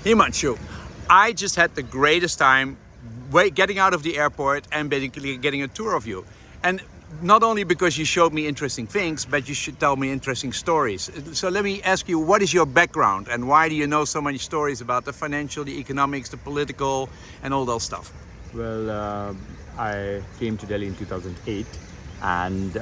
Himanshu, I just had the greatest time getting out of the airport and basically getting a tour of you. And not only because you showed me interesting things, but you should tell me interesting stories. So let me ask you, what is your background and why do you know so many stories about the financial, the economics, the political, and all those stuff? Well, I came to Delhi in 2008 and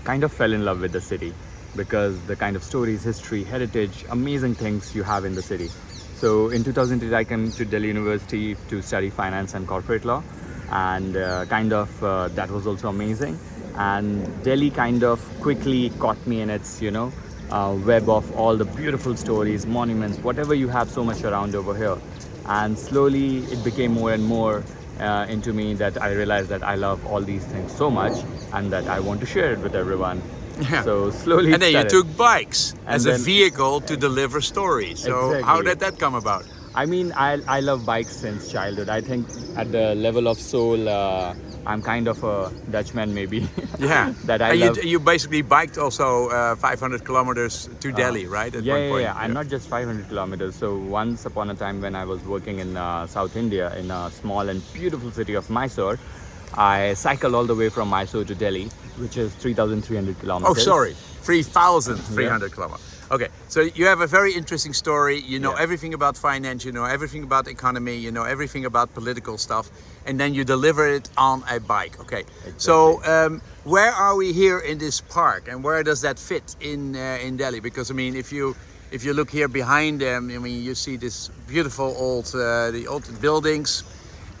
kind of fell in love with the city because the kind of stories, history, heritage, amazing things you have in the city. So in 2008, I came to Delhi University to study finance and corporate law, and that was also amazing. And Delhi kind of quickly caught me in its, web of all the beautiful stories, monuments, whatever you have so much around over here. And slowly it became more and more into me that I realized that I love all these things so much and that I want to share it with everyone. Yeah. So slowly And then you took bikes as a then- vehicle to deliver stories. So Exactly. how did that come about? I mean, I love bikes since childhood. I think at the level of soul, I'm kind of a Dutchman maybe. Yeah. that I And love. you basically biked also 500 kilometers to Delhi, right? At one point. And not just 500 kilometers. So once upon a time when I was working in South India in a small and beautiful city of Mysore, I cycled all the way from Mysore to Delhi, which is 3,300 kilometers. Oh, sorry, 3,300 kilometers. Okay, so you have a very interesting story. You know Yeah. everything about finance, you know everything about economy, you know everything about political stuff, and then you deliver it on a bike. Okay, so where are we here in this park, and where does that fit in Delhi? Because I mean, if you look here behind them, I mean, you see this beautiful the old buildings,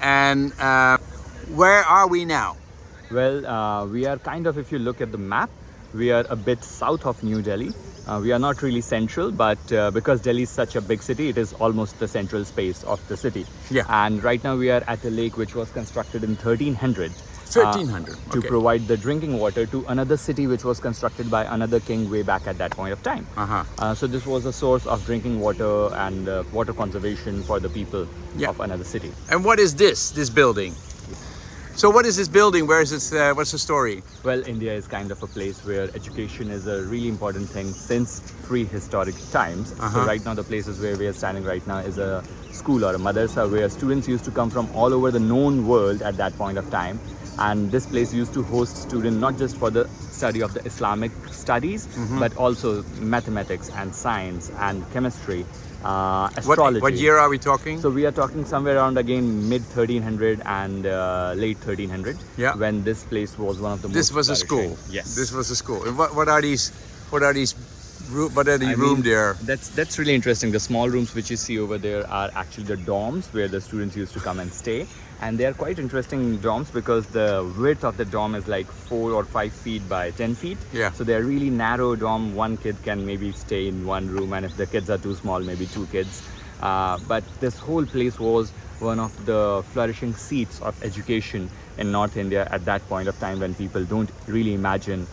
and where are we now? Well, we are kind of, if you look at the map, we are a bit south of New Delhi. We are not really central, but because Delhi is such a big city, it is almost the central space of the city. Yeah. And right now we are at a lake which was constructed in 1300. 1300, To okay. provide the drinking water to another city which was constructed by another king way back at that point of time. Uh-huh. So this was a source of drinking water and water conservation for the people Yeah. of another city. And what is this building? So what is this building? Where is it? What's the story? Well, India is kind of a place where education is a really important thing since prehistoric times. So right now the places where we are standing right now is a school or a madrasa where students used to come from all over the known world at that point of time. And this place used to host students not just for the study of the Islamic studies, but also mathematics and science and chemistry, astrology. What year are we talking? So we are talking somewhere around again mid 1300 and late 1300. Yeah. When this place was one of the This most was a flourishing. school. Yes. This was a school. And what are these? What are the I room mean, there? That's really interesting. The small rooms which you see over there are actually the dorms where the students used to come and stay. And they are quite interesting dorms because the width of the dorm is like 4 or 5 feet by 10 feet. Yeah. So they're really narrow dorm. One kid can maybe stay in one room, and if the kids are too small, maybe 2 kids. But this whole place was one of the flourishing seats of education in North India at that point of time when people don't really imagine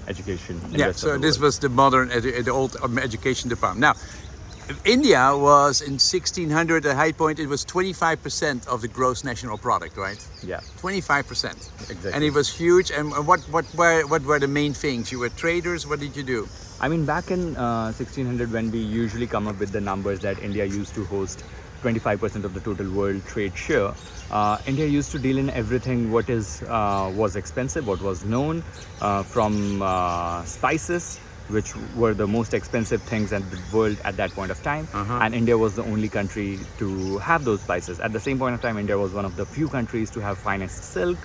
education. In the Yeah. rest of So the this world. was the old education department. Now, India was in 1600 at high point. It was 25% of the gross national product, right? Yeah. 25%. Exactly. And it was huge. And what were the main things? You were traders. What did you do? I mean, back in 1600, when we usually come up with the numbers that India used to host 25% of the total world trade share, India used to deal in everything what was expensive, what was known, from spices, which were the most expensive things in the world at that point of time. And India was the only country to have those spices. At the same point of time, India was one of the few countries to have finest silk,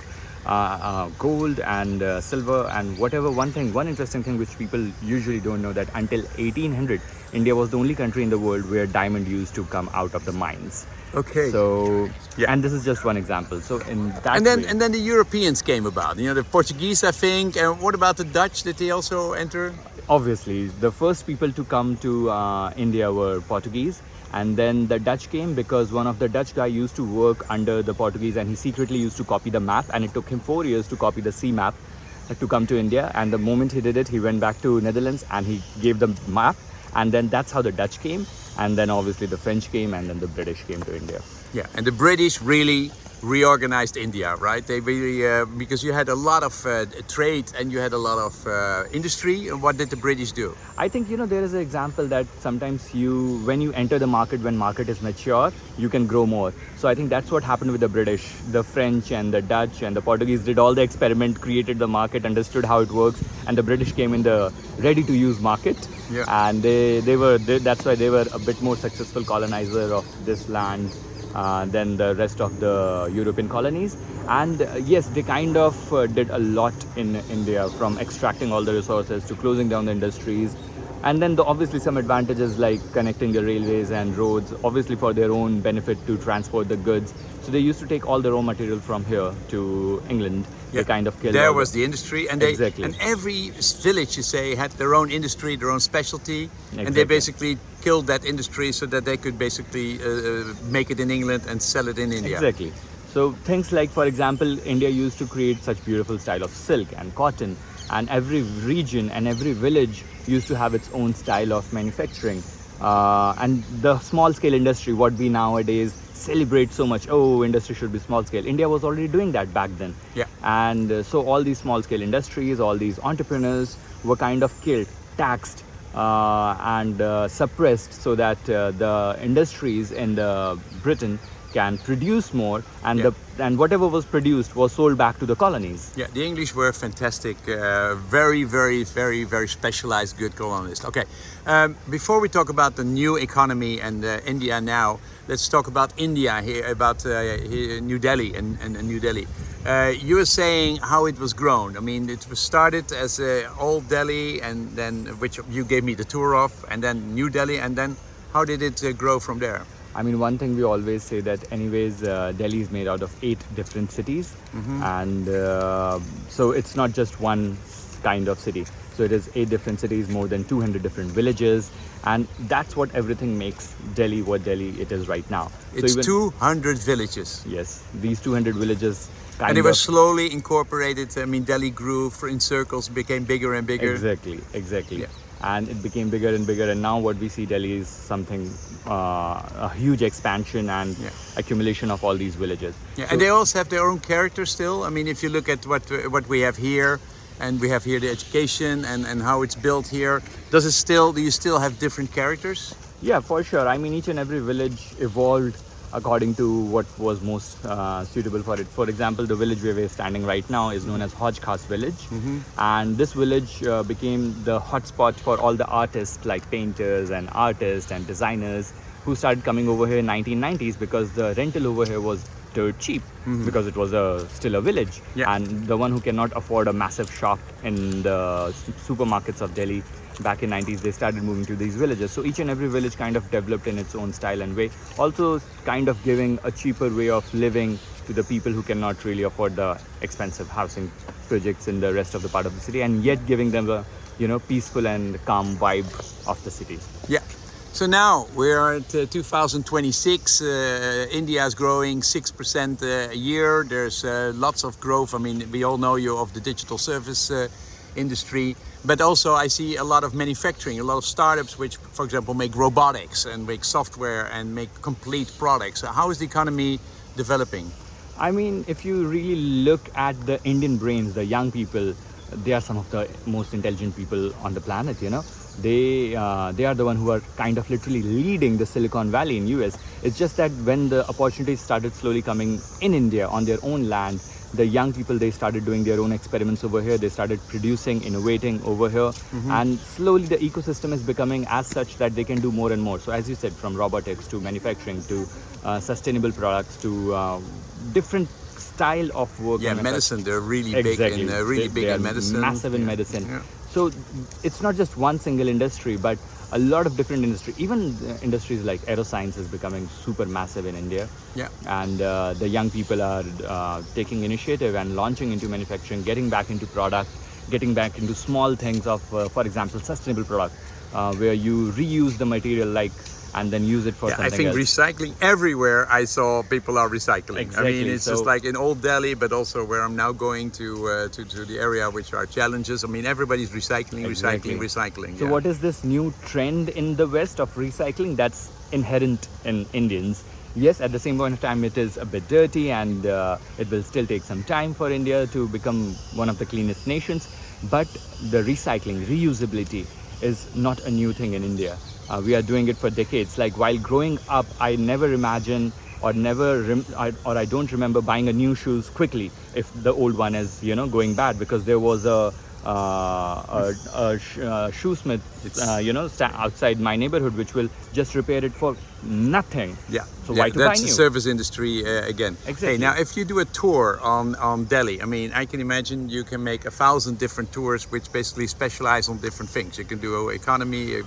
gold and silver and whatever. One interesting thing which people usually don't know, that until 1800 India was the only country in the world where diamond used to come out of the mines. Okay. So Yeah. and this is just one example. So in that And then way, the Europeans came about. You know, the Portuguese, I think. And what about the Dutch? Did they also enter? obviously the first people to come to India were Portuguese, and then the Dutch came because one of the Dutch guy used to work under the Portuguese and he secretly used to copy the map, and it took him 4 years to copy the sea map to come to India. And the moment he did it, he went back to Netherlands and he gave the map, and then that's how the Dutch came. and then obviously the French came, and then the British came to India. Yeah, and the British really reorganized India, right? They really because you had a lot of trade and you had a lot of industry. And what did the British do? I think there is an example that sometimes when you enter the market, when market is mature, you can grow more. So I think that's what happened with the British. The French and the Dutch and the Portuguese did all the experiment, created the market, understood how it works, and the British came in the ready-to-use market. Yeah. And that's why they were a bit more successful colonizer of this land than the rest of the European colonies. And yes, they kind of did a lot in India, from extracting all the resources to closing down the industries. And then obviously some advantages like connecting the railways and roads, obviously for their own benefit to transport the goods. So they used to take all the raw material from here to England. Yeah. They kind of killed There was the industry, and Exactly. and every village, you say, had their own industry, their own specialty, and they Exactly. basically killed that industry so that they could basically make it in England and sell it in India. Exactly. So things like, for example, India used to create such beautiful style of silk and cotton, and every region and every village used to have its own style of manufacturing. And the small scale industry, what we nowadays celebrate so much, oh, industry should be small scale. India was already doing that back then. Yeah. And so all these small scale industries, all these entrepreneurs were kind of killed, taxed, and suppressed, so that the industries in Britain can produce more, and Yeah. and whatever was produced was sold back to the colonies. Yeah, the English were fantastic, very, very, very, very specialized, good colonists. Okay, before we talk about the new economy and India now, let's talk about India here, about New Delhi and New Delhi. You were saying how it was grown. I mean, it was started as old Delhi, and then which you gave me the tour of, and then New Delhi, and then how did it grow from there? I mean, one thing we always say that anyways, Delhi is made out of 8 different cities. And so it's not just one kind of city. So it is 8 different cities, more than 200 different villages. And that's what everything makes Delhi what Delhi it is right now. It's so 200 villages. Yes, these 200 villages kind And they of... were slowly incorporated. I mean, Delhi grew in circles, became bigger and bigger. Exactly. Yeah. And it became bigger and bigger, and now what we see Delhi is something, a huge expansion and Yeah. accumulation of all these villages. Yeah, So- and they also have their own character still. I mean, if you look at what we have here, and we have here the education and how it's built here, do you still have different characters? Yeah, for sure. I mean, each and every village evolved according to what was most suitable for it. For example, the village where we're standing right now is known as Hoj Khas village. And this village became the hotspot for all the artists like painters and artists and designers who started coming over here in 1990s, because the rental over here was dirt cheap, because it was still a village. Yeah. And the one who cannot afford a massive shop in the supermarkets of Delhi back in 90s, they started moving to these villages. So each and every village kind of developed in its own style and way, also kind of giving a cheaper way of living to the people who cannot really afford the expensive housing projects in the rest of the part of the city, and yet giving them a peaceful and calm vibe of the city. Yeah. So now we are at 2026. India is growing 6% a year. There's lots of growth. I mean, we all know you of the digital service industry, but also I see a lot of manufacturing, a lot of startups which, for example, make robotics and make software and make complete products. So how is the economy developing? I mean, if you really look at the Indian brains, the young people, they are some of the most intelligent people on the planet, They are the one who are kind of literally leading the Silicon Valley in US. It's just that when the opportunities started slowly coming in India on their own land, the young people, they started doing their own experiments over here. They started producing, innovating over here. And slowly the ecosystem is becoming as such that they can do more and more. So as you said, from robotics to manufacturing to sustainable products to different style of work. Yeah, medicine. They're really Exactly. big in really They big are in medicine. massive in medicine. Yeah. So it's not just one single industry, but a lot of different industry. Even industries like aeroscience is becoming super massive in India. Yeah. And the young people are taking initiative and launching into manufacturing, getting back into product, getting back into small things of, for example, sustainable product, where you reuse the material. Like and then use it for I something think else. recycling everywhere. I saw people are recycling. I Exactly, mean, it's so- just like in Old Delhi, but also where I'm now going to the area which are challenges. I mean, everybody's recycling, Exactly. recycling. So yeah. what is this new trend in the West of recycling that's inherent in Indians? Yes, at the same point of time, it is a bit dirty, and it will still take some time for India to become one of the cleanest nations. But the recycling, reusability is not a new thing in India. We are doing it for decades. Like while growing up, I never imagined or I don't remember buying a new shoes quickly if the old one is going bad, because there was a shoesmith outside my neighborhood which will just repair it for nothing. Yeah, So yeah, why to that's buy the new? service industry again. Exactly. Hey, now if you do a tour on Delhi, I mean, I can imagine you can make 1,000 different tours which basically specialize on different things. You can do economy,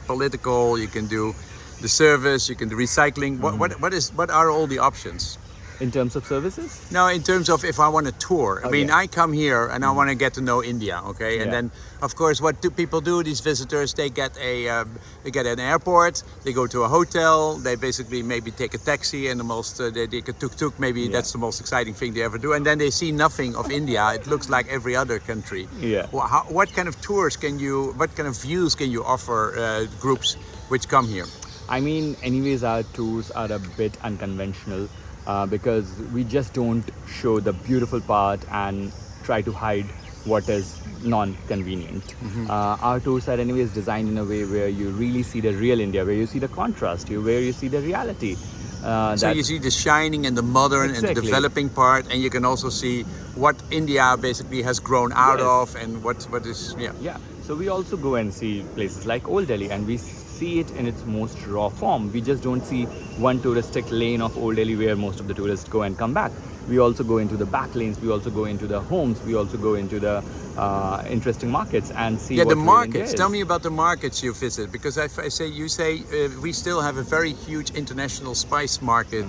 political, you can do the service, you can do recycling. What are all the options? In terms of services? Now, in terms of if I want a tour, I mean, Okay. I come here and I want to get to know India, okay? And Yeah. then, of course, what do people do? These visitors, they get an airport, they go to a hotel, they basically maybe take a taxi, and they take a tuk-tuk. Maybe Yeah. that's the most exciting thing they ever do. And then they see nothing of India. It looks like every other country. Yeah. What kind of tours what kind of views can you offer groups which come here? I mean, anyways, our tours are a bit unconventional because we just don't show the beautiful part and try to hide what is non-convenient. Our tours are anyways designed in a way where you really see the real India, where you see the contrast, where you see the reality. So you see the shining and the modern and the Exactly. developing part, and you can also see what India basically has grown out Yes. of and what is Yeah, so we also go and see places like Old Delhi, and we see it in its most raw form. We just don't see one touristic lane of Old Delhi where most of the tourists go and come back. We also go into the back lanes, we also go into the homes, we also go into the interesting markets and see the what real India markets. is. Tell me about the markets you visit, because you say we still have a very huge international spice market.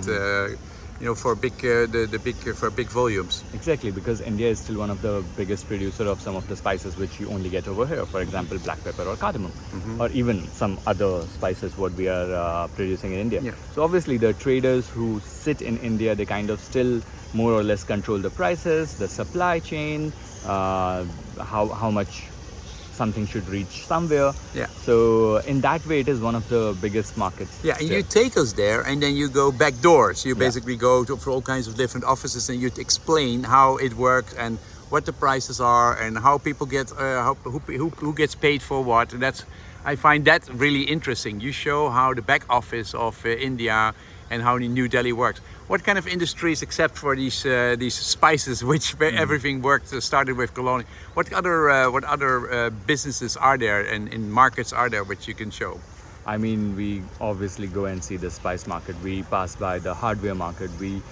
For big volumes. Exactly, because India is still one of the biggest producer of some of the spices which you only get over here. For example, black pepper or cardamom, or even some other spices what we are producing in India. Yeah. So obviously the traders who sit in India, they kind of still more or less control the prices, the supply chain, how much something should reach somewhere. Yeah. So in that way, it is one of the biggest markets. Yeah, and still. you take us there, and then you go back doors. You Yeah. basically go for all kinds of different offices, and you explain how it works and what the prices are, and how people get who gets paid for what. And I find that really interesting. You show how the back office of India and how New Delhi works. What kind of industries, except for these spices, which everything started with Colonial? What other businesses are there and markets are there which you can show? I mean, we obviously go and see the spice market. We pass by the hardware market. We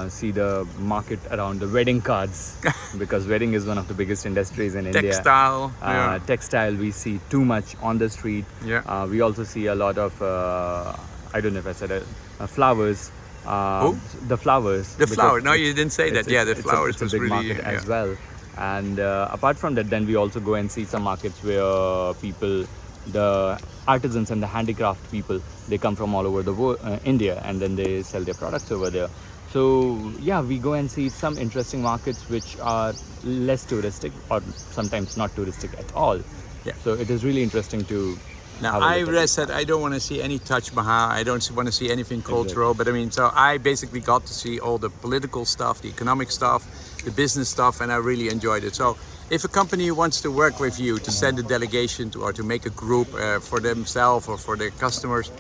see the market around the wedding cards because wedding is one of the biggest industries in India. Textile. Yeah. Textile, we see too much on the street. Yeah. We also see a lot of, I don't know if I said it, flowers. The flowers. The flower. because No, you didn't say that. Yeah, the flowers it's a was big really market as well. And apart from that, then we also go and see some markets where people, the artisans and the handicraft people, they come from all over the world, India, and then they sell their products over there. So yeah, we go and see some interesting markets which are less touristic or sometimes not touristic at all. Yeah. So it is really interesting to Now, have a look at it. said I don't want to see any Taj Mahal. I don't want to see anything cultural. But I mean, so I basically got to see all the political stuff, the economic stuff, the business stuff, and I really enjoyed it. So if a company wants to work with you to send a delegation or to make a group for themselves or for their customers,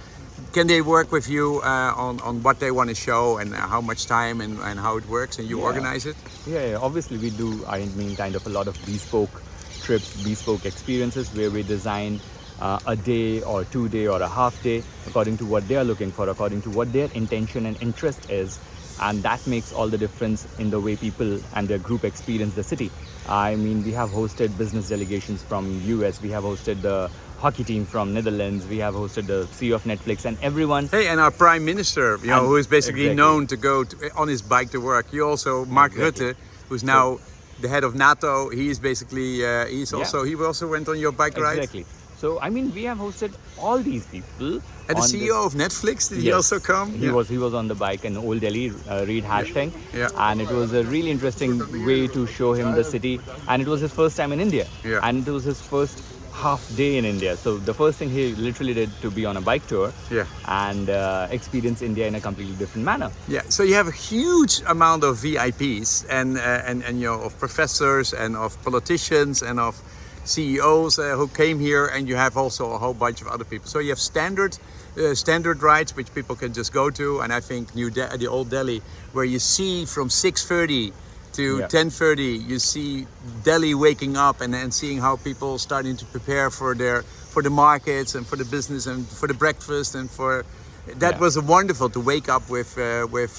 can they work with you on what they want to show and how much time and how it works, and you organize it? Yeah, obviously we do, I mean, kind of a lot of bespoke trips, bespoke experiences where we design a day or 2 day or a half day according to what they are looking for, according to what their intention and interest is. And that makes all the difference in the way people and their group experience the city. I mean, we have hosted business delegations from US, we have hosted the hockey team from Netherlands, we have hosted the CEO of Netflix, and everyone. Hey, and our Prime Minister, who is basically Exactly. known to go on his bike to work. You also, Mark Exactly. Rutte, who's now the head of NATO. He is basically, he also went on your bike ride. Exactly. So, I mean, we have hosted all these people And the on CEO of Netflix, did he also come? He was on the bike in Old Delhi, Reed Hastings, Yeah. and it was a really interesting way to show him the city. And it was his first time in India, Yeah. and it was his first half day in India. So the first thing he literally did to be on a bike tour, Yeah. and experience India in a completely different manner. Yeah, so you have a huge amount of VIPs and you know, of professors and of politicians and of CEOs who came here, and you have also a whole bunch of other people. So you have standard rides which people can just go to, and I think the Old Delhi, where you see from 6:30 to 10:30, you see Delhi waking up and seeing how people starting to prepare for the markets and for the business and for the breakfast and for. That was wonderful to wake up with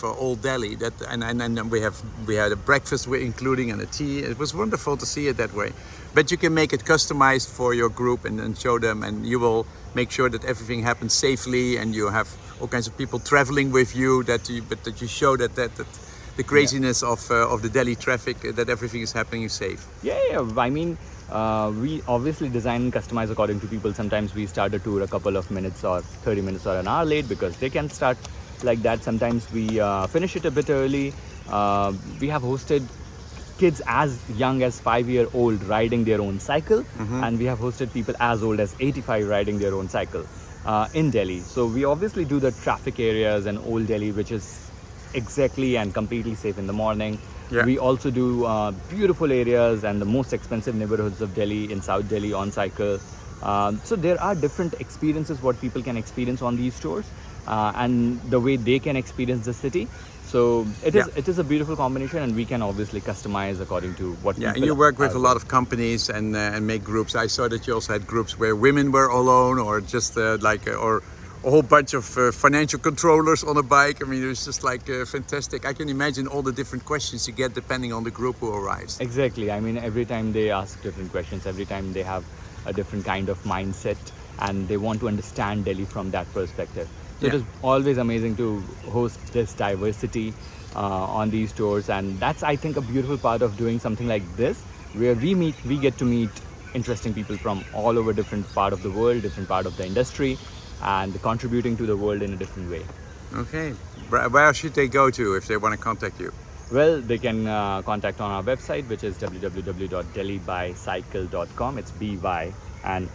Old Delhi. That and we had a breakfast including and a tea. It was wonderful to see it that way. But you can make it customized for your group and show them, and you will make sure that everything happens safely, and you have all kinds of people traveling with you. That you show that the craziness of the Delhi traffic, that everything is happening safe. Yeah. I mean, we obviously design and customize according to people. Sometimes we start a tour a couple of minutes or 30 minutes or an hour late because they can start like that. Sometimes we finish it a bit early. We have hosted kids as young as 5-year-old riding their own cycle, and we have hosted people as old as 85 riding their own cycle in Delhi. So we obviously do the traffic areas and Old Delhi, which is exactly and completely safe in the morning. Yeah. We also do beautiful areas and the most expensive neighborhoods of Delhi in South Delhi on cycle. So there are different experiences what people can experience on these tours, and the way they can experience the city. So it is a beautiful combination, and we can obviously customize according to what. Yeah, people and you work with are a lot of companies and make groups. I saw that you also had groups where women were alone, or just or a whole bunch of financial controllers on a bike. I mean, it was just like fantastic. I can imagine all the different questions you get depending on the group who arrives. Exactly. I mean, every time they ask different questions, every time they have a different kind of mindset, and they want to understand Delhi from that perspective. So it is always amazing to host this diversity on these tours, and that's, I think, a beautiful part of doing something like this, where we get to meet interesting people from all over different part of the world, different part of the industry, and contributing to the world in a different way. Okay, where should they go to if they want to contact you? Well, they can contact on our website, which is www.delhibycycle.com. It's BY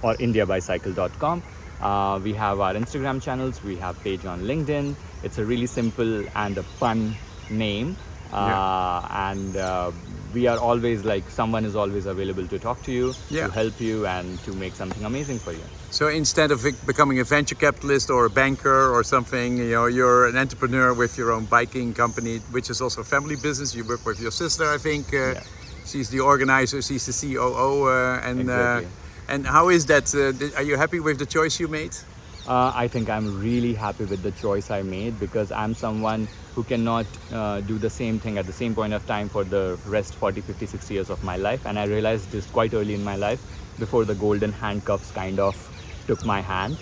or indiabycycle.com. We have our Instagram channels. We have page on LinkedIn. It's a really simple and a fun name. And we are always like, someone is always available to talk to you, to help you, and to make something amazing for you. So instead of becoming a venture capitalist or a banker or something, you know, you're an entrepreneur with your own biking company, which is also a family business. You work with your sister, I think. She's the organizer, she's the COO, Exactly. And how is that? Are you happy with the choice you made? I think I'm really happy with the choice I made, because I'm someone who cannot do the same thing at the same point of time for the rest 40, 50, 60 years of my life. And I realized this quite early in my life, before the golden handcuffs kind of took my hand,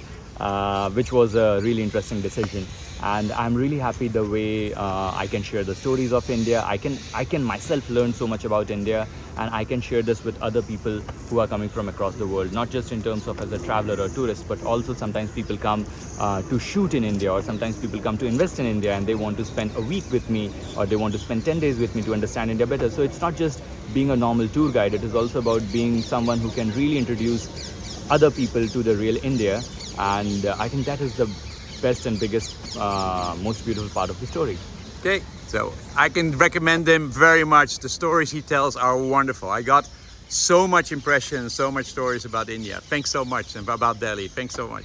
which was a really interesting decision. And I'm really happy the way I can share the stories of India. I can myself learn so much about India, and I can share this with other people who are coming from across the world, not just in terms of as a traveler or tourist, but also sometimes people come to shoot in India, or sometimes people come to invest in India and they want to spend a week with me, or they want to spend 10 days with me to understand India better. So it's not just being a normal tour guide, it is also about being someone who can really introduce other people to the real India. And I think that is the best and biggest, most beautiful part of the story. Okay, so I can recommend them very much. The stories he tells are wonderful. I got so much impression, so much stories about India. Thanks so much, and about Delhi. Thanks so much.